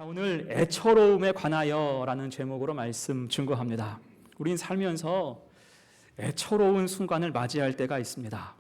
자, 오늘 애처로움에 관하여라는 제목으로 말씀 증거합니다. 우린 살면서 애처로운 순간을 맞이할 때가 있습니다.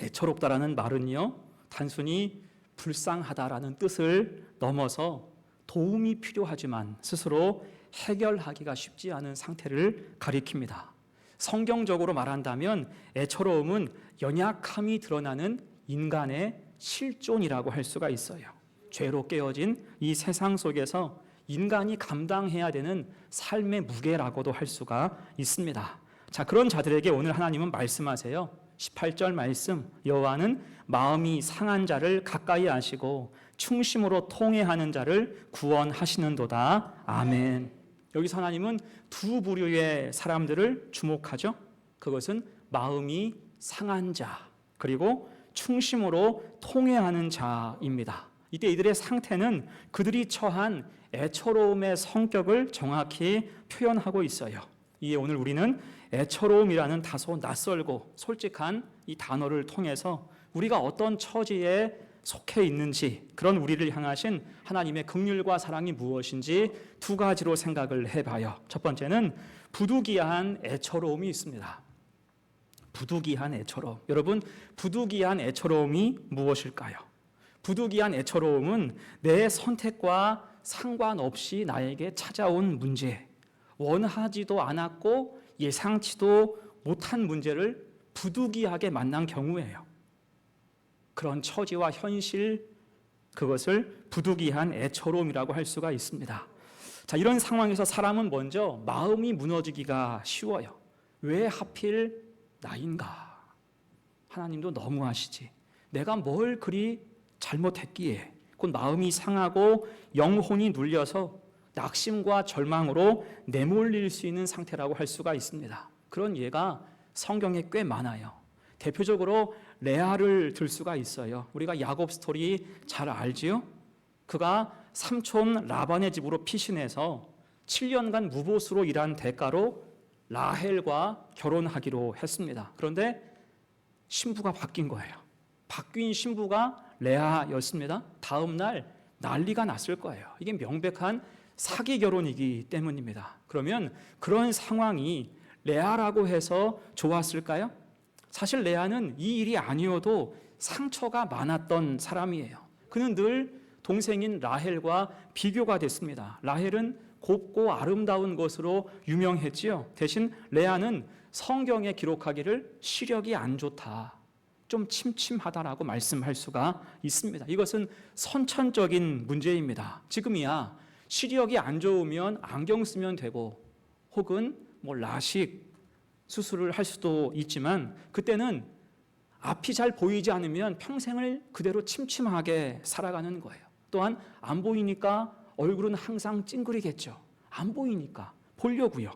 애처롭다라는 말은요, 단순히 불쌍하다라는 뜻을 넘어서 도움이 필요하지만 스스로 해결하기가 쉽지 않은 상태를 가리킵니다. 성경적으로 말한다면 애처로움은 연약함이 드러나는 인간의 실존이라고 할 수가 있어요. 죄로 깨어진 이 세상 속에서 인간이 감당해야 되는 삶의 무게라고도 할 수가 있습니다. 자, 그런 자들에게 오늘 하나님은 말씀하세요. 18절 말씀, 여호와는 마음이 상한 자를 가까이 하시고 충심으로 통회하는 자를 구원하시는도다. 아멘. 여기서 하나님은 두 부류의 사람들을 주목하죠. 그것은 마음이 상한 자, 그리고 충심으로 통회하는 자입니다. 이때 이들의 상태는 그들이 처한 애처로움의 성격을 정확히 표현하고 있어요. 이에 오늘 우리는 애처로움이라는 다소 낯설고 솔직한 이 단어를 통해서 우리가 어떤 처지에 속해 있는지, 그런 우리를 향하신 하나님의 긍휼과 사랑이 무엇인지 두 가지로 생각을 해봐요. 첫 번째는 부득이한 애처로움이 있습니다. 부득이한 애처로움. 여러분, 부득이한 애처로움이 무엇일까요? 부득이한 애처로움은 내 선택과 상관없이 나에게 찾아온 문제, 원하지도 않았고 예상치도 못한 문제를 부득이하게 만난 경우예요. 그런 처지와 현실, 그것을 부득이한 애처로움이라고 할 수가 있습니다. 자, 이런 상황에서 사람은 먼저 마음이 무너지기가 쉬워요. 왜 하필 나인가? 하나님도 너무하시지. 내가 뭘 그리 잘못했기에. 곧 마음이 상하고 영혼이 눌려서 낙심과 절망으로 내몰릴 수 있는 상태라고 할 수가 있습니다. 그런 예가 성경에 꽤 많아요. 대표적으로 레아를 들 수가 있어요. 우리가 야곱 스토리 잘 알지요? 그가 삼촌 라반의 집으로 피신해서 7년간 무보수로 일한 대가로 라헬과 결혼하기로 했습니다. 그런데 신부가 바뀐 거예요. 바뀐 신부가 레아였습니다. 다음 날 난리가 났을 거예요. 이게 명백한 사기 결혼이기 때문입니다. 그러면 그런 상황이 레아라고 해서 좋았을까요? 사실 레아는 이 일이 아니어도 상처가 많았던 사람이에요. 그는 늘 동생인 라헬과 비교가 됐습니다. 라헬은 곱고 아름다운 것으로 유명했지요. 대신 레아는 성경에 기록하기를 시력이 안 좋다, 좀 침침하다라고 말씀할 수가 있습니다. 이것은 선천적인 문제입니다. 지금이야 시력이 안 좋으면 안경 쓰면 되고 혹은 라식 수술을 할 수도 있지만 그때는 앞이 잘 보이지 않으면 평생을 그대로 침침하게 살아가는 거예요. 또한 안 보이니까 얼굴은 항상 찡그리겠죠. 안 보이니까 보려고요.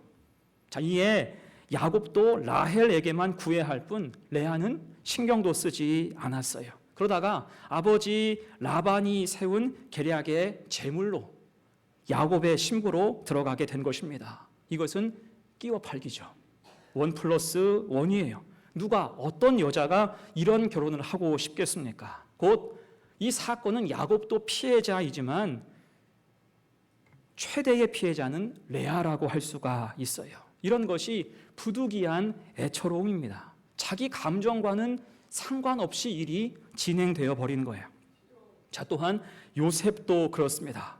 자, 이에 야곱도 라헬에게만 구애할 뿐 레아는 신경도 쓰지 않았어요. 그러다가 아버지 라반이 세운 계략의 제물로 야곱의 신부로 들어가게 된 것입니다. 이것은 끼워 팔기죠. 1+1이에요. 누가, 어떤 여자가 이런 결혼을 하고 싶겠습니까? 곧 이 사건은 야곱도 피해자이지만 최대의 피해자는 레아라고 할 수가 있어요. 이런 것이 부득이한 애처로움입니다. 자기 감정과는 상관없이 일이 진행되어 버린 거예요. 자, 또한 요셉도 그렇습니다.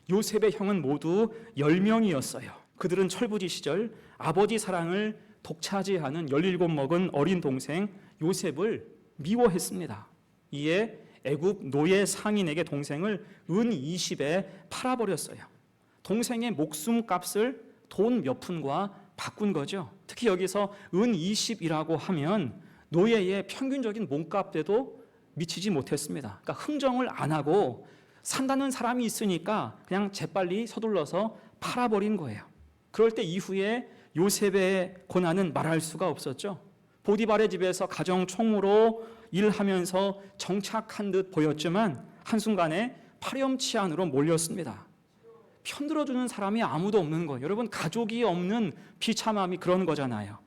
요셉의 형은 모두 10명이었어요. 그들은 철부지 시절 아버지 사랑을 독차지하는 17 먹은 어린 동생 요셉을 미워했습니다. 이에 애굽 노예 상인에게 동생을 은 20에 팔아버렸어요. 동생의 목숨값을 돈 몇 푼과 바꾼 거죠. 특히 여기서 은 20이라고 하면 노예의 평균적인 몸값에도 미치지 못했습니다. 그러니까 흥정을 안 하고 산다는 사람이 있으니까 그냥 재빨리 서둘러서 팔아버린 거예요. 그럴 때 이후에 요셉의 고난은 말할 수가 없었죠. 보디발의 집에서 가정총무로 일하면서 정착한 듯 보였지만 한순간에 파렴치한으로 몰렸습니다. 편들어주는 사람이 아무도 없는 거예요. 여러분, 가족이 없는 비참함이 그런 거잖아요.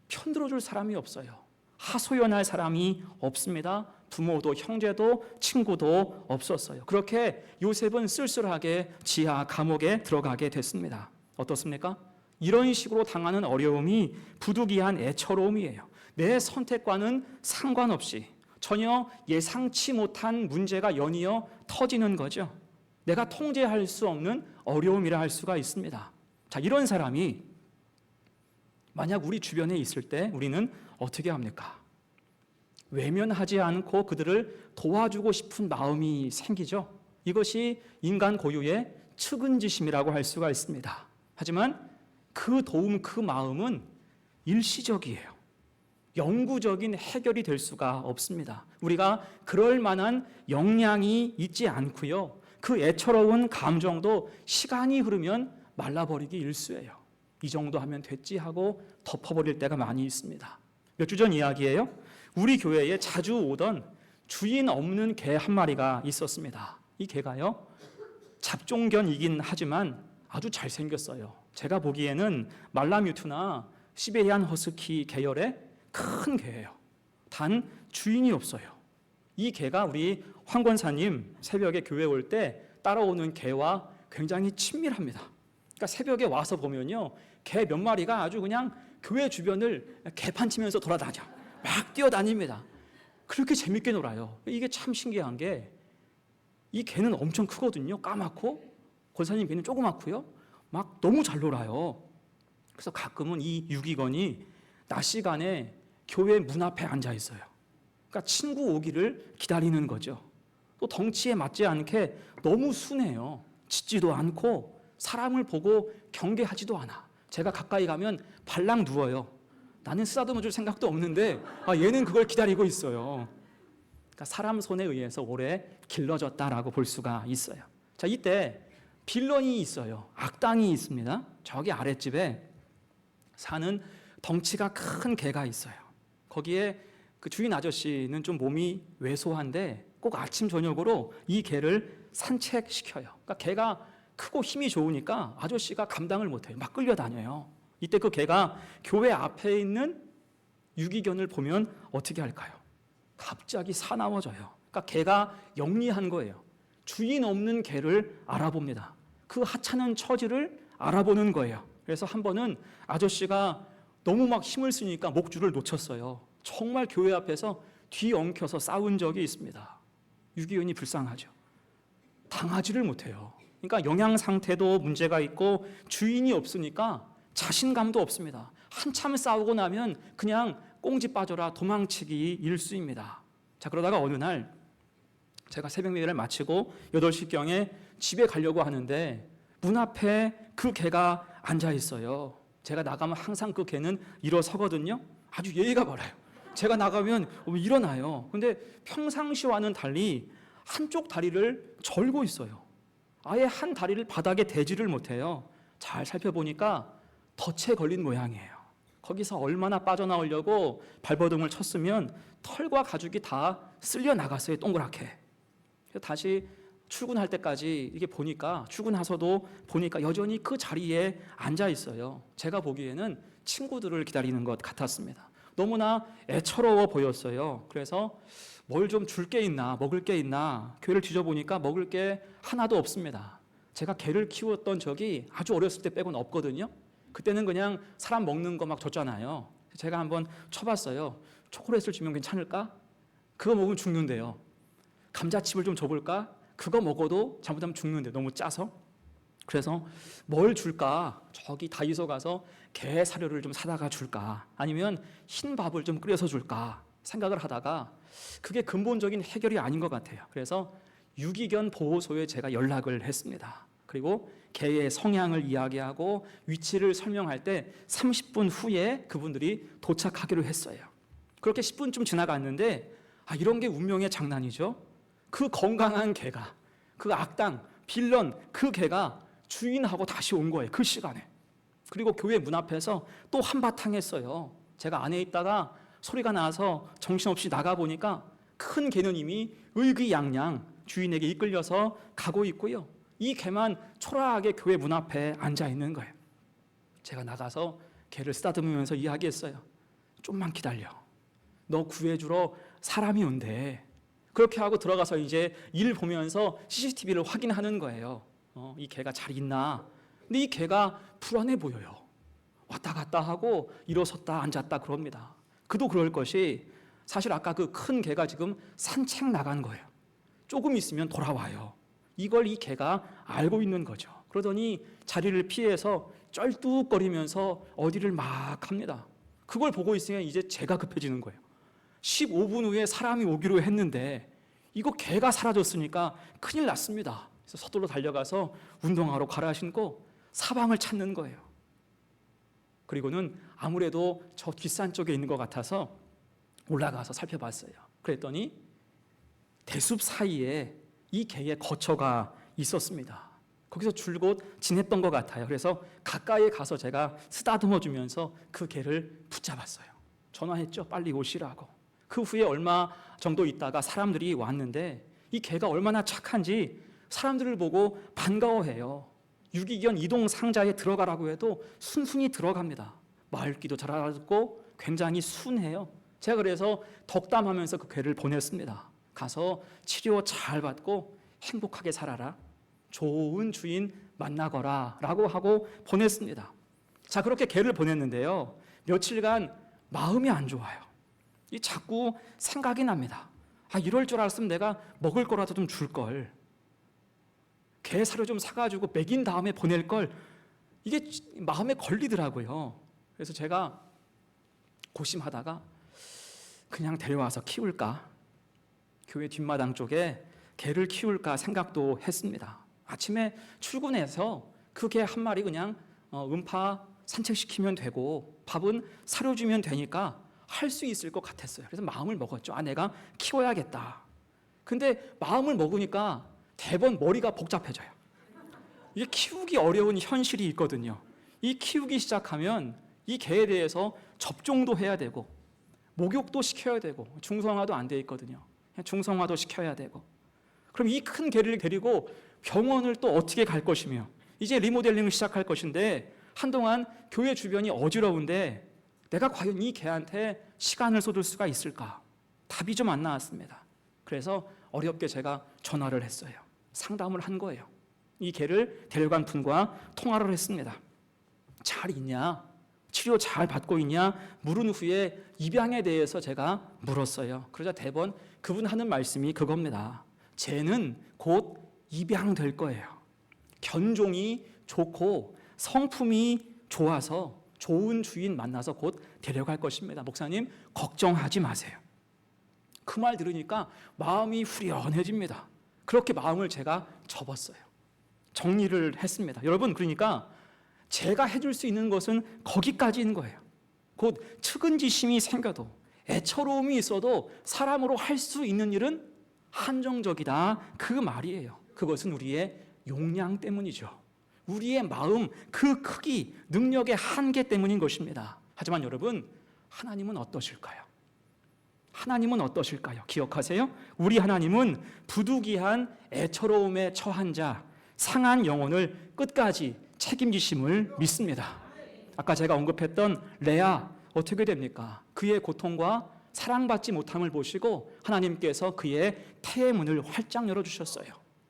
편들어줄 사람이 없어요. 하소연할 사람이 없습니다. 부모도 형제도 친구도 없었어요. 그렇게 요셉은 쓸쓸하게 지하 감옥에 들어가게 됐습니다. 어떻습니까? 이런 식으로 당하는 어려움이 부득이한 애처로움이에요. 내 선택과는 상관없이 전혀 예상치 못한 문제가 연이어 터지는 거죠. 내가 통제할 수 없는 어려움이라 할 수가 있습니다. 자, 이런 사람이 만약 우리 주변에 있을 때 우리는 어떻게 합니까? 외면하지 않고 그들을 도와주고 싶은 마음이 생기죠. 이것이 인간 고유의 측은지심이라고 할 수가 있습니다. 하지만 그 도움, 그 마음은 일시적이에요. 영구적인 해결이 될 수가 없습니다. 우리가 그럴 만한 역량이 있지 않고요. 그 애처로운 감정도 시간이 흐르면 말라버리기 일쑤예요. 이 정도 하면 됐지 하고 덮어버릴 때가 많이 있습니다. 몇 주 전 이야기예요. 우리 교회에 자주 오던 주인 없는 개 한 마리가 있었습니다. 이 개가요, 잡종견이긴 하지만 아주 잘생겼어요. 제가 보기에는 말라뮤트나 시베리안 허스키 계열의 큰 개예요. 단 주인이 없어요. 이 개가 우리 황 권사님 새벽에 교회 올 때 따라오는 개와 굉장히 친밀합니다. 그러니까 새벽에 와서 보면요, 개 몇 마리가 아주 그냥 교회 주변을 개판 치면서 돌아다녀. 막 뛰어다닙니다. 그렇게 재밌게 놀아요. 이게 참 신기한 게 이 개는 엄청 크거든요. 까맣고 권사님 개는 조그맣고요. 막 너무 잘 놀아요. 그래서 가끔은 이 유기견이 낮 시간에 교회 문 앞에 앉아 있어요. 그러니까 친구 오기를 기다리는 거죠. 또 덩치에 맞지 않게 너무 순해요. 짖지도 않고 사람을 보고 경계하지도 않아. 제가 가까이 가면 발랑 누워요. 나는 쓰다듬어 줄 생각도 없는데 얘는 그걸 기다리고 있어요. 그러니까 사람 손에 의해서 오래 길러졌다라고 볼 수가 있어요. 자, 이때 빌런이 있어요. 악당이 있습니다. 저기 아랫집에 사는 덩치가 큰 개가 있어요. 거기에 그 주인 아저씨는 좀 몸이 왜소한데 꼭 아침 저녁으로 이 개를 산책시켜요. 그러니까 개가 크고 힘이 좋으니까 아저씨가 감당을 못해요. 막 끌려다녀요. 이때 그 개가 교회 앞에 있는 유기견을 보면 어떻게 할까요? 갑자기 사나워져요. 그러니까 개가 영리한 거예요. 주인 없는 개를 알아봅니다. 그 하찮은 처지를 알아보는 거예요. 그래서 한 번은 아저씨가 너무 막 힘을 쓰니까 목줄을 놓쳤어요. 정말 교회 앞에서 뒤엉켜서 싸운 적이 있습니다. 유기견이 불쌍하죠. 당하지를 못해요. 그러니까 영양 상태도 문제가 있고 주인이 없으니까 자신감도 없습니다. 한참 싸우고 나면 그냥 꽁지 빠져라 도망치기 일쑤입니다. 자, 그러다가 어느 날 제가 새벽 예배를 마치고 8시경에 집에 가려고 하는데 문 앞에 그 개가 앉아 있어요. 제가 나가면 항상 그 개는 일어서거든요. 아주 예의가 바라요. 제가 나가면 일어나요. 근데 평상시와는 달리 한쪽 다리를 절고 있어요. 아예 한 다리를 바닥에 대지를 못해요. 잘 살펴보니까 덫에 걸린 모양이에요. 거기서 얼마나 빠져나오려고 발버둥을 쳤으면 털과 가죽이 다 쓸려 나갔어요. 동그랗게. 다시 출근할 때까지 이게 보니까 출근해서도 보니까 여전히 그 자리에 앉아 있어요. 제가 보기에는 친구들을 기다리는 것 같았습니다. 너무나 애처로워 보였어요. 그래서 뭘 좀 줄 게 있나, 먹을 게 있나 교회를 뒤져보니까 먹을 게 하나도 없습니다. 제가 개를 키웠던 적이 아주 어렸을 때 빼고는 없거든요. 그때는 그냥 사람 먹는 거 막 줬잖아요. 제가 한번 쳐봤어요. 초콜릿을 주면 괜찮을까? 그거 먹으면 죽는데요. 감자칩을 좀 줘볼까? 그거 먹어도 잘못하면 죽는데 너무 짜서. 그래서 뭘 줄까? 저기 다이소 가서 게 사료를 좀 사다가 줄까? 아니면 흰 밥을 좀 끓여서 줄까? 생각을 하다가 그게 근본적인 해결이 아닌 것 같아요. 그래서 유기견 보호소에 제가 연락을 했습니다. 그리고 개의 성향을 이야기하고 위치를 설명할 때 30분 후에 그분들이 도착하기로 했어요. 그렇게 10분쯤 지나갔는데 이런 게 운명의 장난이죠. 그 건강한 개가, 그 악당, 빌런, 그 개가 주인하고 다시 온 거예요. 그 시간에. 그리고 교회 문 앞에서 또 한바탕 했어요. 제가 안에 있다가 소리가 나서 정신없이 나가보니까 큰 개는 이미 의기양양 주인에게 이끌려서 가고 있고요. 이 개만 초라하게 교회 문 앞에 앉아 있는 거예요. 제가 나가서 개를 쓰다듬으면서 이야기했어요. 좀만 기다려. 너 구해주러 사람이 온대. 그렇게 하고 들어가서 이제 일 보면서 CCTV를 확인하는 거예요. 이 개가 잘 있나? 근데 이 개가 불안해 보여요. 왔다 갔다 하고 일어섰다 앉았다 그럽니다. 그도 그럴 것이 사실 아까 그 큰 개가 지금 산책 나간 거예요. 조금 있으면 돌아와요. 이걸 이 개가 알고 있는 거죠. 그러더니 자리를 피해서 쩔뚝거리면서 어디를 막 합니다. 그걸 보고 있으면 이제 제가 급해지는 거예요. 15분 후에 사람이 오기로 했는데 이거 개가 사라졌으니까 큰일 났습니다. 그래서 서둘러 달려가서 운동화로 갈아 신고 사방을 찾는 거예요. 그리고는 아무래도 저 뒷산 쪽에 있는 것 같아서 올라가서 살펴봤어요. 그랬더니 대숲 사이에 이 개의 거처가 있었습니다. 거기서 줄곧 지냈던 것 같아요. 그래서 가까이에 가서 제가 쓰다듬어 주면서 그 개를 붙잡았어요. 전화했죠. 빨리 오시라고. 그 후에 얼마 정도 있다가 사람들이 왔는데 이 개가 얼마나 착한지 사람들을 보고 반가워해요. 유기견 이동 상자에 들어가라고 해도 순순히 들어갑니다. 말귀도 잘 알아듣고 굉장히 순해요. 제가 그래서 덕담하면서 그 개를 보냈습니다. 가서 치료 잘 받고 행복하게 살아라. 좋은 주인 만나거라 라고 하고 보냈습니다. 자, 그렇게 개를 보냈는데요. 며칠간 마음이 안 좋아요. 이 자꾸 생각이 납니다. 이럴 줄 알았으면 내가 먹을 거라도 좀 줄 걸. 개 사료 좀 사가지고 먹인 다음에 보낼 걸. 이게 마음에 걸리더라고요. 그래서 제가 고심하다가 그냥 데려와서 키울까? 교회 뒷마당 쪽에 개를 키울까 생각도 했습니다. 아침에 출근해서 그 개 한 마리 그냥 음파 산책시키면 되고 밥은 사료 주면 되니까 할 수 있을 것 같았어요. 그래서 마음을 먹었죠. 내가 키워야겠다. 근데 마음을 먹으니까 대번 머리가 복잡해져요. 이게 키우기 어려운 현실이 있거든요. 이 키우기 시작하면 이 개에 대해서 접종도 해야 되고 목욕도 시켜야 되고 중성화도 안 돼 있거든요. 중성화도 시켜야 되고 그럼 이 큰 개를 데리고 병원을 또 어떻게 갈 것이며 이제 리모델링을 시작할 것인데 한동안 교회 주변이 어지러운데 내가 과연 이 개한테 시간을 쏟을 수가 있을까? 답이 좀 안 나왔습니다. 그래서 어렵게 제가 전화를 했어요. 상담을 한 거예요. 이 개를 데려간 분과 통화를 했습니다. 잘 있냐? 치료 잘 받고 있냐? 물은 후에 입양에 대해서 제가 물었어요. 그러자 대번 그분 하는 말씀이 그겁니다. 쟤는 곧 입양될 거예요. 견종이 좋고 성품이 좋아서 좋은 주인 만나서 곧 데려갈 것입니다. 목사님 걱정하지 마세요. 그 말 들으니까 마음이 후련해집니다. 그렇게 마음을 제가 접었어요. 정리를 했습니다. 여러분 그러니까 제가 해줄 수 있는 것은 거기까지인 거예요. 곧 측은지심이 생겨도 애처로움이 있어도 사람으로 할 수 있는 일은 한정적이다 그 말이에요. 그것은 우리의 용량 때문이죠. 우리의 마음 그 크기 능력의 한계 때문인 것입니다. 하지만 여러분 하나님은 어떠실까요? 하나님은 어떠실까요? 기억하세요? 우리 하나님은 부득이한 애처로움에 처한 자 상한 영혼을 끝까지 책임지심을 믿습니다. 아까 제가 언급했던 레아 어떻게 됩니까? 그의 고통과 사랑받지 못함을 보시고 하나님께서 그의 태의 문을 활짝 열어주셨어요.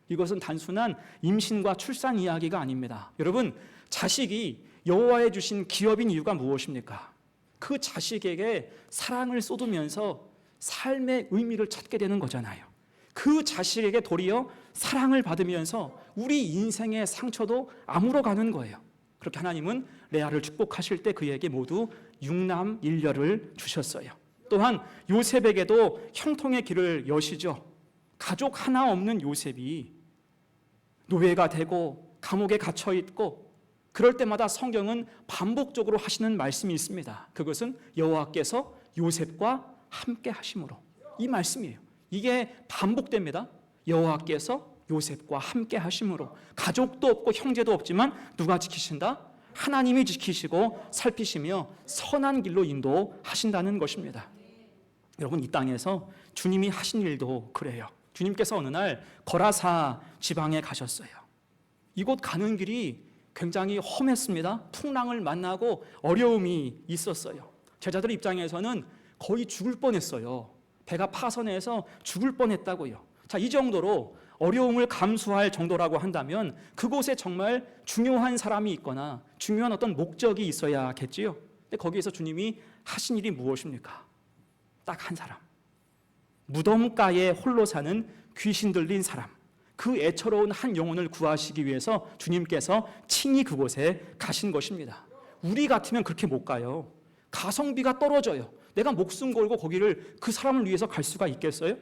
이것은 단순한 임신과 출산 이야기가 아닙니다. 여러분 자식이 여호와의 주신 기업인 이유가 무엇입니까? 그 자식에게 사랑을 쏟으면서 삶의 의미를 찾게 되는 거잖아요. 그 자식에게 도리어 사랑을 받으면서 우리 인생의 상처도 아물어가는 거예요. 그렇게 하나님은 레아를 축복하실 때 그에게 모두 육남 일녀를 주셨어요. 또한 요셉에게도 형통의 길을 여시죠. 가족 하나 없는 요셉이 노예가 되고 감옥에 갇혀 있고 그럴 때마다 성경은 반복적으로 하시는 말씀이 있습니다. 그것은 여호와께서 요셉과 함께 하심으로 이 말씀이에요. 이게 반복됩니다. 여호와께서 요셉과 함께 하심으로 가족도 없고 형제도 없지만 누가 지키신다? 하나님이 지키시고 살피시며 선한 길로 인도하신다는 것입니다. 여러분 이 땅에서 주님이 하신 일도 그래요. 주님께서 어느 날 거라사 지방에 가셨어요. 이곳 가는 길이 굉장히 험했습니다. 풍랑을 만나고 어려움이 있었어요. 제자들 입장에서는 거의 죽을 뻔했어요. 배가 파선해서 죽을 뻔했다고요. 자, 이 정도로 어려움을 감수할 정도라고 한다면 그곳에 정말 중요한 사람이 있거나 중요한 어떤 목적이 있어야겠지요. 근데 거기에서 주님이 하신 일이 무엇입니까? 딱 한 사람. 무덤가에 홀로 사는 귀신 들린 사람. 그 애처로운 한 영혼을 구하시기 위해서 주님께서 친히 그곳에 가신 것입니다. 우리 같으면 그렇게 못 가요. 가성비가 떨어져요. 내가 목숨 걸고 거기를 그 사람을 위해서 갈 수가 있겠어요?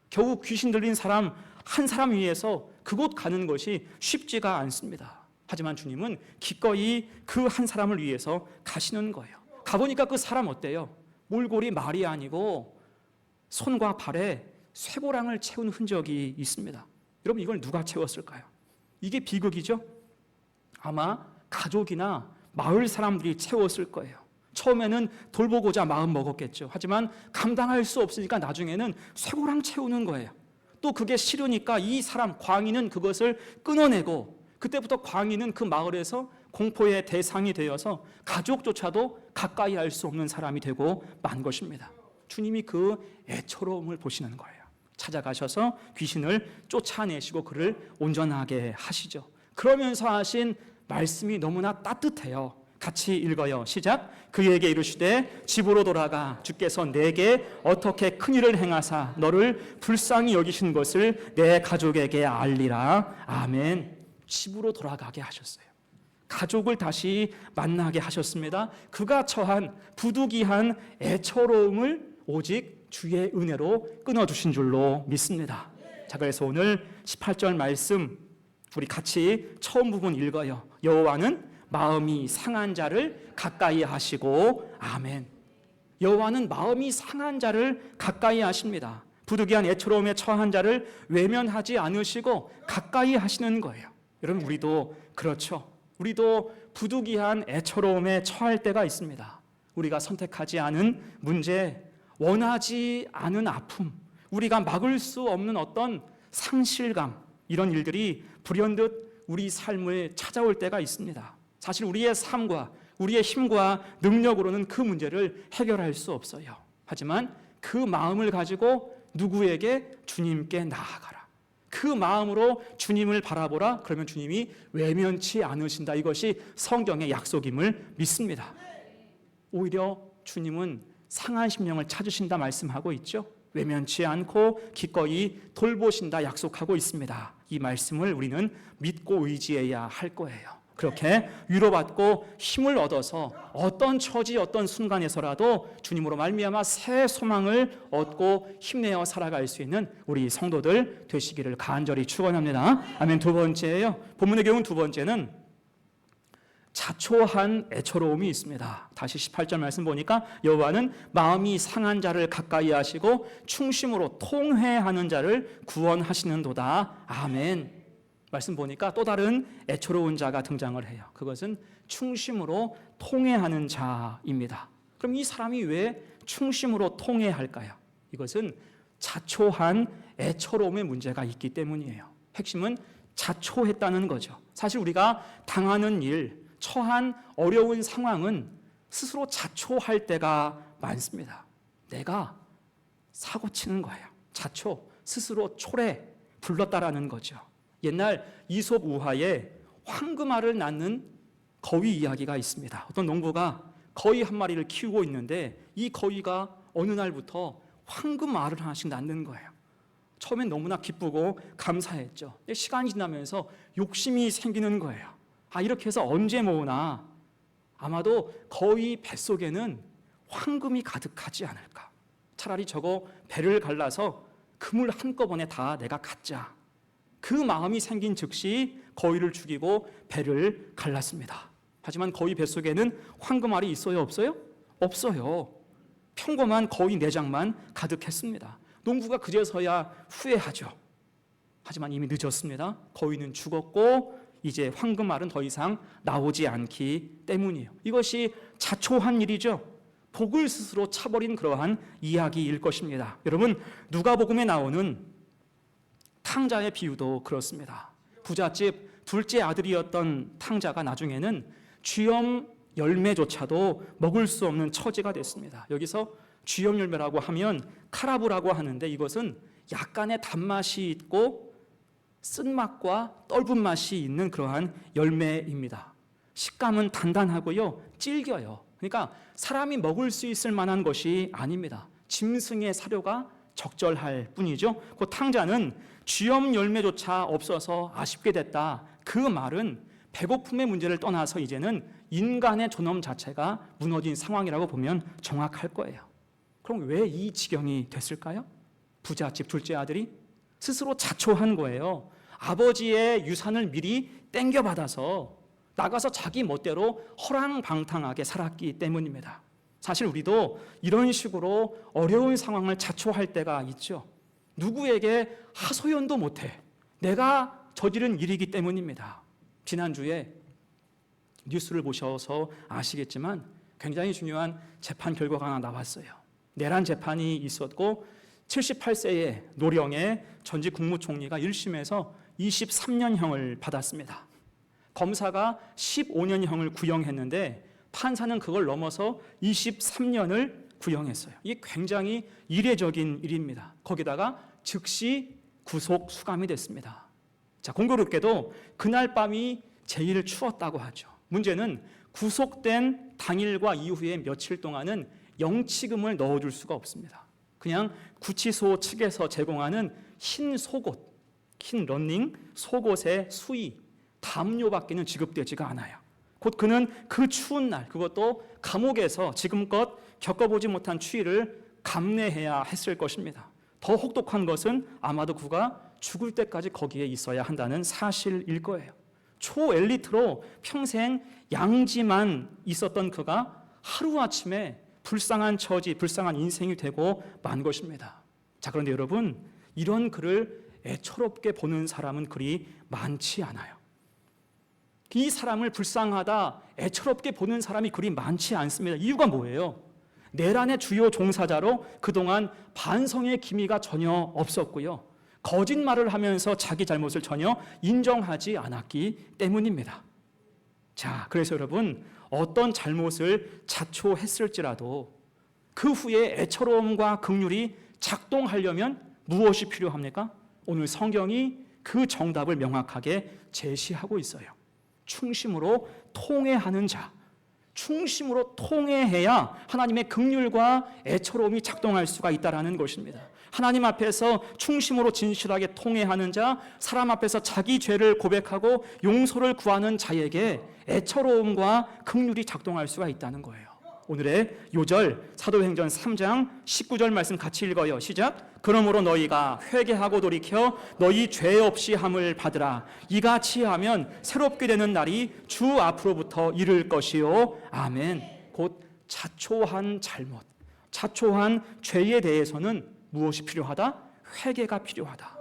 겨우 귀신 들린 사람 한 사람 위해서 그곳 가는 것이 쉽지가 않습니다. 하지만 주님은 기꺼이 그 한 사람을 위해서 가시는 거예요. 가보니까 그 사람 어때요? 몰골이 말이 아니고 손과 발에 쇠고랑을 채운 흔적이 있습니다. 여러분, 이걸 누가 채웠을까요? 이게 비극이죠? 아마 가족이나 마을 사람들이 채웠을 거예요. 처음에는 돌보고자 마음 먹었겠죠. 하지만 감당할 수 없으니까 나중에는 쇠고랑 채우는 거예요. 또 그게 싫으니까 이 사람 광인은 그것을 끊어내고, 그때부터 광인은 그 마을에서 공포의 대상이 되어서 가족조차도 가까이 할 수 없는 사람이 되고 만 것입니다. 주님이 그 애처로움을 보시는 거예요. 찾아가셔서 귀신을 쫓아내시고 그를 온전하게 하시죠. 그러면서 하신 말씀이 너무나 따뜻해요. 같이 읽어요. 시작. 그에게 이르시되 집으로 돌아가 주께서 내게 어떻게 큰일을 행하사 너를 불쌍히 여기신 것을 내 가족에게 알리라. 아멘. 집으로 돌아가게 하셨어요. 가족을 다시 만나게 하셨습니다. 그가 처한 부득이한 애처로움을 오직 주의 은혜로 끊어주신 줄로 믿습니다. 자, 그래서 오늘 18절 말씀 우리 같이 처음 부분 읽어요. 여호와는 마음이 상한 자를 가까이 하시고, 아멘. 여호와는 마음이 상한 자를 가까이 하십니다. 부득이한 애처로움에 처한 자를 외면하지 않으시고 가까이 하시는 거예요. 여러분, 우리도 그렇죠. 우리도 부득이한 애처로움에 처할 때가 있습니다. 우리가 선택하지 않은 문제, 원하지 않은 아픔, 우리가 막을 수 없는 어떤 상실감, 이런 일들이 불현듯 우리 삶을 찾아올 때가 있습니다. 사실 우리의 삶과 우리의 힘과 능력으로는 그 문제를 해결할 수 없어요. 하지만 그 마음을 가지고 누구에게? 주님께 나아가라. 그 마음으로 주님을 바라보라. 그러면 주님이 외면치 않으신다. 이것이 성경의 약속임을 믿습니다. 오히려 주님은 상한 심령을 찾으신다 말씀하고 있죠. 외면치 않고 기꺼이 돌보신다 약속하고 있습니다. 이 말씀을 우리는 믿고 의지해야 할 거예요. 그렇게 위로받고 힘을 얻어서 어떤 처지 어떤 순간에서라도 주님으로 말미암아 새 소망을 얻고 힘내어 살아갈 수 있는 우리 성도들 되시기를 간절히 축원합니다. 아멘. 두 번째예요. 본문의 경우 두 번째는 자초한 애처로움이 있습니다. 다시 18절 말씀 보니까 여호와는 마음이 상한 자를 가까이 하시고 충심으로 통회하는 자를 구원하시는도다. 아멘. 말씀 보니까 또 다른 애처로운 자가 등장을 해요. 그것은 충심으로 통회하는 자입니다. 그럼 이 사람이 왜 충심으로 통회할까요? 이것은 자초한 애처로움의 문제가 있기 때문이에요. 핵심은 자초했다는 거죠. 사실 우리가 당하는 일, 처한 어려운 상황은 스스로 자초할 때가 많습니다. 내가 사고치는 거예요. 자초, 스스로 초래, 불렀다라는 거죠. 옛날 이솝 우화에 황금알을 낳는 거위 이야기가 있습니다. 어떤 농부가 거위 한 마리를 키우고 있는데 이 거위가 어느 날부터 황금알을 하나씩 낳는 거예요. 처음엔 너무나 기쁘고 감사했죠. 시간이 지나면서 욕심이 생기는 거예요. 이렇게 해서 언제 모으나 아마도 거위 뱃속에는 황금이 가득하지 않을까. 차라리 저거 배를 갈라서 금을 한꺼번에 다 내가 갖자. 그 마음이 생긴 즉시 거위를 죽이고 배를 갈랐습니다. 하지만 거위 뱃속에는 황금알이 있어요? 없어요? 없어요. 평범한 거위 내장만 가득했습니다. 농부가 그제서야 후회하죠. 하지만 이미 늦었습니다. 거위는 죽었고 이제 황금알은 더 이상 나오지 않기 때문이에요. 이것이 자초한 일이죠. 복을 스스로 차버린 그러한 이야기일 것입니다. 여러분, 누가복음에 나오는 탕자의 비유도 그렇습니다. 부잣집 둘째 아들이었던 탕자가 나중에는 쥐엄 열매조차도 먹을 수 없는 처지가 됐습니다. 여기서 쥐염 열매라고 하면 카라부라고 하는데 이것은 약간의 단맛이 있고 쓴맛과 떫은 맛이 있는 그러한 열매입니다. 식감은 단단하고요, 질겨요. 그러니까 사람이 먹을 수 있을 만한 것이 아닙니다. 짐승의 사료가 적절할 뿐이죠. 그 탕자는 쥐염 열매조차 없어서 아쉽게 됐다. 그 말은 배고픔의 문제를 떠나서 이제는 인간의 존엄 자체가 무너진 상황이라고 보면 정확할 거예요. 그럼 왜 이 지경이 됐을까요? 부잣집 둘째 아들이 스스로 자초한 거예요. 아버지의 유산을 미리 땡겨받아서 나가서 자기 멋대로 허랑방탕하게 살았기 때문입니다. 사실 우리도 이런 식으로 어려운 상황을 자초할 때가 있죠. 누구에게 하소연도 못해. 내가 저지른 일이기 때문입니다. 지난주에 뉴스를 보셔서 아시겠지만 굉장히 중요한 재판 결과가 하나 나왔어요. 내란 재판이 있었고 78세의 노령의 전직 국무총리가 1심에서 23년형을 받았습니다. 검사가 15년형을 구형했는데 판사는 그걸 넘어서 23년을 구형했어요. 이게 굉장히 이례적인 일입니다. 거기다가 즉시 구속 수감이 됐습니다. 자, 공교롭게도 그날 밤이 제일 추웠다고 하죠. 문제는 구속된 당일과 이후에 며칠 동안은 영치금을 넣어줄 수가 없습니다. 그냥 구치소 측에서 제공하는 흰 속옷, 흰 러닝 속옷의 수의, 담요밖에는 지급되지가 않아요. 곧 그는 그 추운 날, 그것도 감옥에서 지금껏 겪어보지 못한 추위를 감내해야 했을 것입니다. 더 혹독한 것은 아마도 그가 죽을 때까지 거기에 있어야 한다는 사실일 거예요. 초엘리트로 평생 양지만 있었던 그가 하루아침에 불쌍한 처지, 불쌍한 인생이 되고 만 것입니다. 자, 그런데 여러분, 이런 그를 애처롭게 보는 사람은 그리 많지 않아요. 이 사람을 불쌍하다, 애처롭게 보는 사람이 그리 많지 않습니다. 이유가 뭐예요? 내란의 주요 종사자로 그동안 반성의 기미가 전혀 없었고요. 거짓말을 하면서 자기 잘못을 전혀 인정하지 않았기 때문입니다. 자, 그래서 여러분, 어떤 잘못을 자초했을지라도 그 후에 애처로움과 긍휼이 작동하려면 무엇이 필요합니까? 오늘 성경이 그 정답을 명확하게 제시하고 있어요. 충심으로 통회하는 자, 충심으로 통회해야 하나님의 긍휼과 애처로움이 작동할 수가 있다는 것입니다. 하나님 앞에서 충심으로 진실하게 통회하는 자, 사람 앞에서 자기 죄를 고백하고 용서를 구하는 자에게 애처로움과 긍휼이 작동할 수가 있다는 거예요. 오늘의 요절 사도행전 3장 19절 말씀 같이 읽어요. 시작. 그러므로 너희가 회개하고 돌이켜 너희 죄 없이 함을 받으라. 이같이 하면 새롭게 되는 날이 주 앞으로부터 이를 것이요. 아멘. 곧 자초한 잘못, 자초한 죄에 대해서는 무엇이 필요하다? 회개가 필요하다.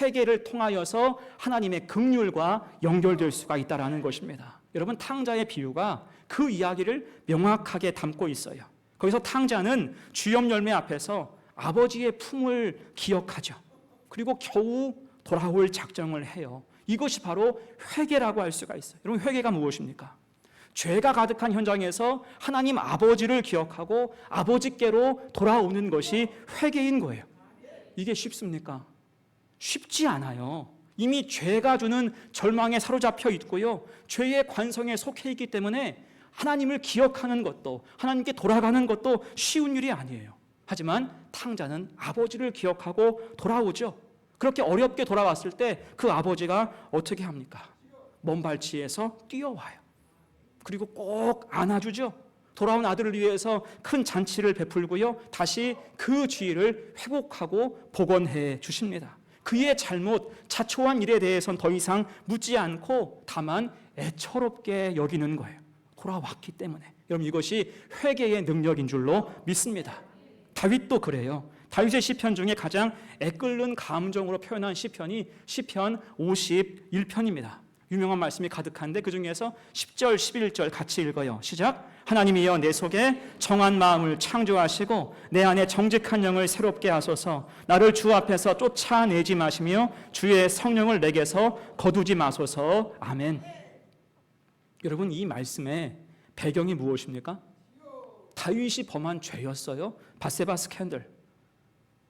회개를 통하여서 하나님의 긍휼과 연결될 수가 있다는 것입니다. 여러분, 탕자의 비유가 그 이야기를 명확하게 담고 있어요. 거기서 탕자는 쥐염 열매 앞에서 아버지의 품을 기억하죠. 그리고 겨우 돌아올 작정을 해요. 이것이 바로 회개라고 할 수가 있어요. 여러분, 회개가 무엇입니까? 죄가 가득한 현장에서 하나님 아버지를 기억하고 아버지께로 돌아오는 것이 회개인 거예요. 이게 쉽습니까? 쉽지 않아요. 이미 죄가 주는 절망에 사로잡혀 있고요. 죄의 관성에 속해 있기 때문에 하나님을 기억하는 것도, 하나님께 돌아가는 것도 쉬운 일이 아니에요. 하지만 탕자는 아버지를 기억하고 돌아오죠. 그렇게 어렵게 돌아왔을 때 그 아버지가 어떻게 합니까? 먼 발치에서 뛰어와요. 그리고 꼭 안아주죠. 돌아온 아들을 위해서 큰 잔치를 베풀고요. 다시 그 죄를 회복하고 복원해 주십니다. 그의 잘못, 자초한 일에 대해서는 더 이상 묻지 않고 다만 애처롭게 여기는 거예요. 돌아왔기 때문에. 여러분, 이것이 회개의 능력인 줄로 믿습니다. 다윗도 그래요. 다윗의 시편 중에 가장 애끓는 감정으로 표현한 시편이 시편 51편입니다. 유명한 말씀이 가득한데 그 중에서 10절, 11절 같이 읽어요. 시작. 하나님이여 내 속에 정한 마음을 창조하시고 내 안에 정직한 영을 새롭게 하소서. 나를 주 앞에서 쫓아내지 마시며 주의 성령을 내게서 거두지 마소서. 아멘. 여러분, 이 말씀의 배경이 무엇입니까? 다윗이 범한 죄였어요. 밧세바 스캔들.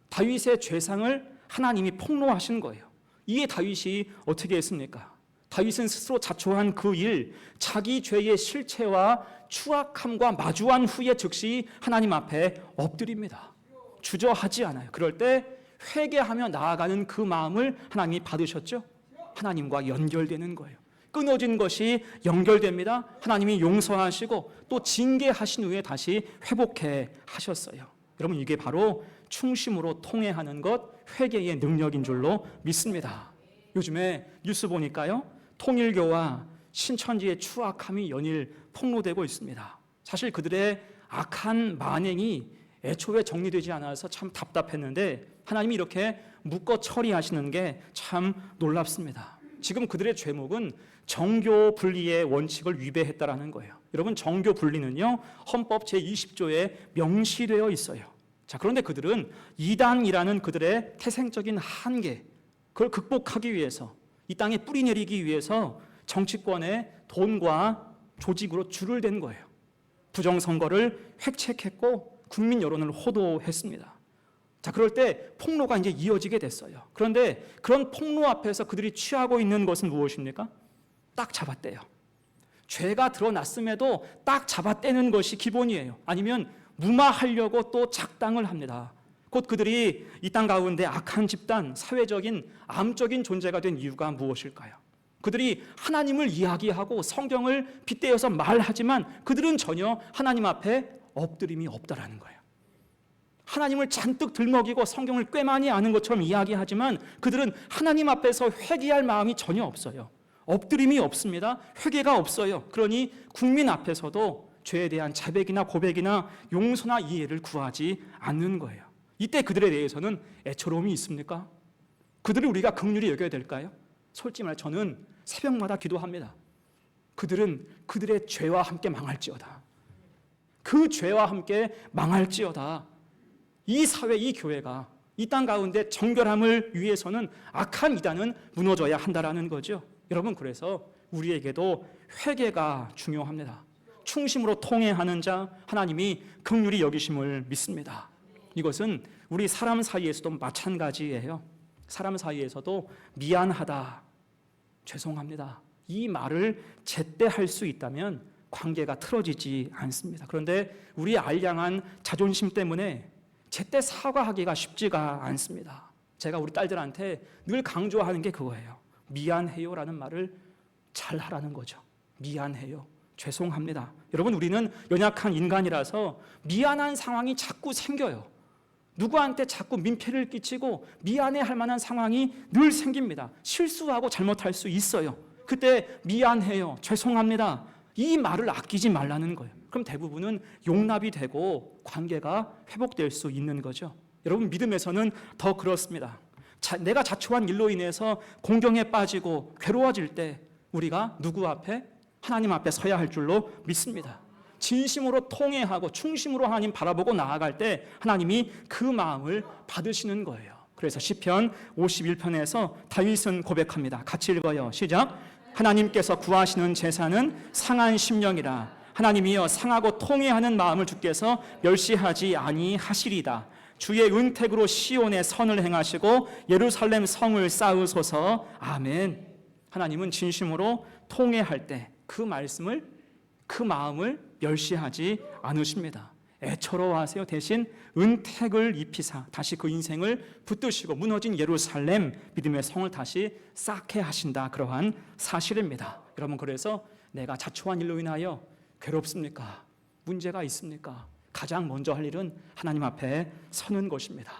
다윗의 죄상을 하나님이 폭로하신 거예요. 이에 다윗이 어떻게 했습니까? 다윗은 스스로 자초한 그 일, 자기 죄의 실체와 추악함과 마주한 후에 즉시 하나님 앞에 엎드립니다. 주저하지 않아요. 그럴 때 회개하며 나아가는 그 마음을 하나님이 받으셨죠? 하나님과 연결되는 거예요. 끊어진 것이 연결됩니다. 하나님이 용서하시고 또 징계하신 후에 다시 회복해 하셨어요. 여러분, 이게 바로 충심으로 통회하는 것, 회개의 능력인 줄로 믿습니다. 요즘에 뉴스 보니까요, 통일교와 신천지의 추악함이 연일 폭로되고 있습니다. 사실 그들의 악한 만행이 애초에 정리되지 않아서 참 답답했는데 하나님이 이렇게 묶어 처리하시는 게 참 놀랍습니다. 지금 그들의 죄목은 정교 분리의 원칙을 위배했다라는 거예요. 여러분, 정교 분리는요, 헌법 제20조에 명시되어 있어요. 자, 그런데 그들은 이단이라는 그들의 태생적인 한계, 그걸 극복하기 위해서, 이 땅에 뿌리 내리기 위해서 정치권에 돈과 조직으로 줄을 댄 거예요. 부정선거를 획책했고 국민 여론을 호도했습니다. 자, 그럴 때 폭로가 이제 이어지게 됐어요. 그런데 그런 폭로 앞에서 그들이 취하고 있는 것은 무엇입니까? 딱 잡아떼요. 죄가 드러났음에도 딱 잡아떼는 것이 기본이에요. 아니면 무마하려고 또 작당을 합니다. 곧 그들이 이 땅 가운데 악한 집단, 사회적인 암적인 존재가 된 이유가 무엇일까요? 그들이 하나님을 이야기하고 성경을 빗대어서 말하지만 그들은 전혀 하나님 앞에 엎드림이 없다라는 거예요. 하나님을 잔뜩 들먹이고 성경을 꽤 많이 아는 것처럼 이야기하지만 그들은 하나님 앞에서 회개할 마음이 전혀 없어요. 엎드림이 없습니다. 회개가 없어요. 그러니 국민 앞에서도 죄에 대한 자백이나 고백이나 용서나 이해를 구하지 않는 거예요. 이때 그들에 대해서는 애처로움이 있습니까? 그들을 우리가 긍휼히 여겨야 될까요? 솔직히 말해 저는 새벽마다 기도합니다. 그들은 그들의 죄와 함께 망할지어다. 그 죄와 함께 망할지어다. 이 사회, 이 교회가 이 땅 가운데 정결함을 위해서는 악한 이단은 무너져야 한다라는 거죠. 여러분, 그래서 우리에게도 회개가 중요합니다. 충심으로 통회하는 자 하나님이 긍휼히 여기심을 믿습니다. 이것은 우리 사람 사이에서도 마찬가지예요. 사람 사이에서도 미안하다, 죄송합니다, 이 말을 제때 할 수 있다면 관계가 틀어지지 않습니다. 그런데 우리의 알량한 자존심 때문에 제때 사과하기가 쉽지가 않습니다. 제가 우리 딸들한테 늘 강조하는 게 그거예요. 미안해요라는 말을 잘 하라는 거죠. 미안해요, 죄송합니다. 여러분, 우리는 연약한 인간이라서 미안한 상황이 자꾸 생겨요. 누구한테 자꾸 민폐를 끼치고 미안해할 만한 상황이 늘 생깁니다. 실수하고 잘못할 수 있어요. 그때 미안해요, 죄송합니다, 이 말을 아끼지 말라는 거예요. 그럼 대부분은 용납이 되고 관계가 회복될 수 있는 거죠. 여러분, 믿음에서는 더 그렇습니다. 내가 자초한 일로 인해서 공경에 빠지고 괴로워질 때 우리가 누구 앞에? 하나님 앞에 서야 할 줄로 믿습니다. 진심으로 통회하고 충심으로 하나님 바라보고 나아갈 때 하나님이 그 마음을 받으시는 거예요. 그래서 시편 51편에서 다윗은 고백합니다. 같이 읽어요. 시작. 하나님께서 구하시는 제사는 상한 심령이라. 하나님이여, 상하고 통회하는 마음을 주께서 멸시하지 아니하시리다. 주의 은택으로 시온의 선을 행하시고 예루살렘 성을 쌓으소서. 아멘. 하나님은 진심으로 통회할 때 그 말씀을, 그 마음을 멸시하지 않으십니다. 애처로워하세요. 대신 은택을 입히사 다시 그 인생을 붙드시고 무너진 예루살렘 믿음의 성을 다시 쌓게 하신다. 그러한 사실입니다. 여러분, 그래서 내가 자초한 일로 인하여 괴롭습니까? 문제가 있습니까? 가장 먼저 할 일은 하나님 앞에 서는 것입니다.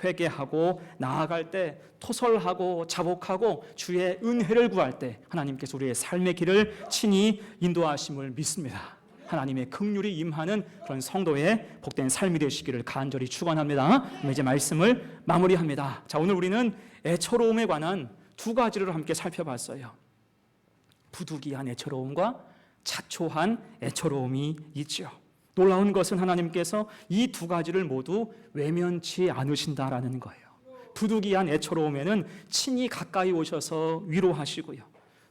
회개하고 나아갈 때, 토설하고 자복하고 주의 은혜를 구할 때 하나님께서 우리의 삶의 길을 친히 인도하심을 믿습니다. 하나님의 긍휼이 임하는 그런 성도의 복된 삶이 되시기를 간절히 축원합니다. 이제 말씀을 마무리합니다. 자, 오늘 우리는 애처로움에 관한 두 가지를 함께 살펴봤어요. 부득이한 애처로움과 자초한 애처로움이 있죠. 놀라운 것은 하나님께서 이 두 가지를 모두 외면치 않으신다라는 거예요. 부득이한 애처로움에는 친히 가까이 오셔서 위로하시고요.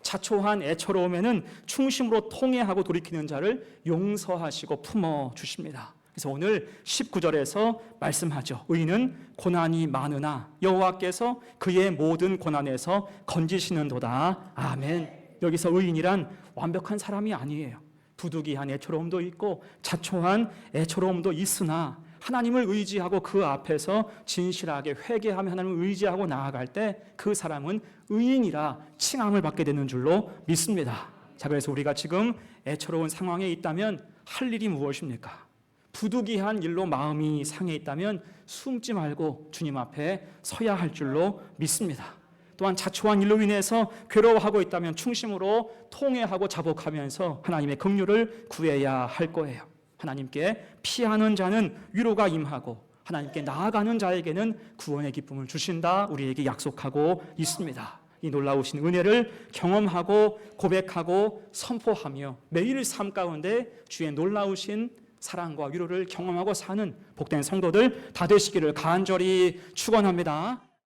자초한 애처로움에는 충심으로 통회하고 돌이키는 자를 용서하시고 품어주십니다. 그래서 오늘 19절에서 말씀하죠. 의인은 고난이 많으나 여호와께서 그의 모든 고난에서 건지시는도다. 아멘. 여기서 의인이란 완벽한 사람이 아니에요. 부득이한 애처로움도 있고 자초한 애처로움도 있으나 하나님을 의지하고 그 앞에서 진실하게 회개하며 하나님을 의지하고 나아갈 때 그 사람은 의인이라 칭함을 받게 되는 줄로 믿습니다. 자, 그래서 우리가 지금 애처로운 상황에 있다면 할 일이 무엇입니까? 부득이한 일로 마음이 상해 있다면 숨지 말고 주님 앞에 서야 할 줄로 믿습니다. 또한 자초한 일로 인해서 괴로워하고 있다면 충심으로 통회하고 자복하면서 하나님의 긍휼을 구해야 할 거예요. 하나님께 피하는 자는 위로가 임하고 하나님께 나아가는 자에게는 구원의 기쁨을 주신다 우리에게 약속하고 있습니다. 이 놀라우신 은혜를 경험하고 고백하고 선포하며 매일 삶 가운데 주의 놀라우신 사랑과 위로를 경험하고 사는 복된 성도들 다 되시기를 간절히 축원합니다.